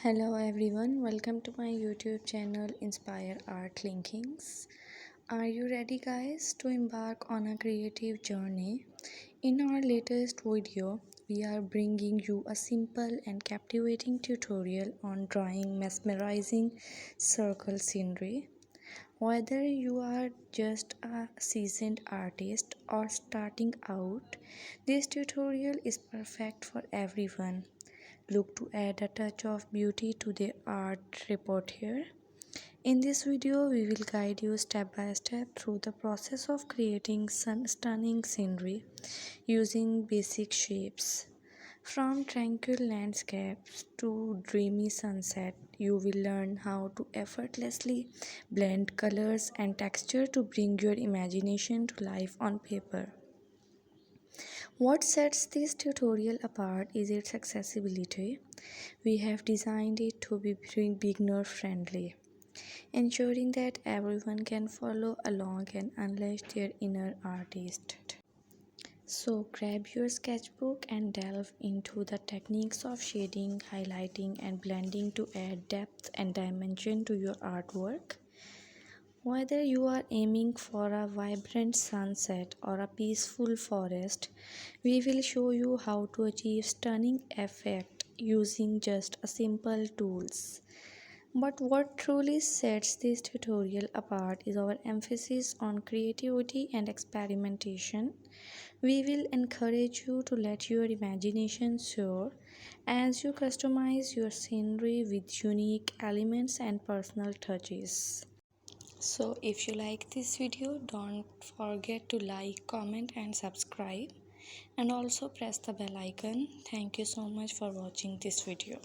Hello everyone, welcome to my YouTube channel Inspire Art Linkings. Are you ready guys to embark on a creative journey? In our latest video, we are bringing you a simple and captivating tutorial on drawing mesmerizing circle scenery. Whether you are just a seasoned artist or starting out, this tutorial is perfect for everyone. Look to add a touch of beauty to the art report here. In this video, we will guide you step by step through the process of creating stunning scenery using basic shapes. From tranquil landscapes to dreamy sunset, you will learn how to effortlessly blend colors and texture to bring your imagination to life on paper. What sets this tutorial apart is its accessibility. We have designed it to be beginner friendly, ensuring that everyone can follow along and unleash their inner artist. So grab your sketchbook and delve into the techniques of shading, highlighting and blending to add depth and dimension to your artwork. Whether you are aiming for a vibrant sunset or a peaceful forest, we will show you how to achieve stunning effect using just a simple tools. But what truly sets this tutorial apart is our emphasis on creativity and experimentation. We will encourage you to let your imagination soar as you customize your scenery with unique elements and personal touches. So if you like this video, don't forget to like, comment and subscribe, and also press the bell icon. Thank you so much for watching this video.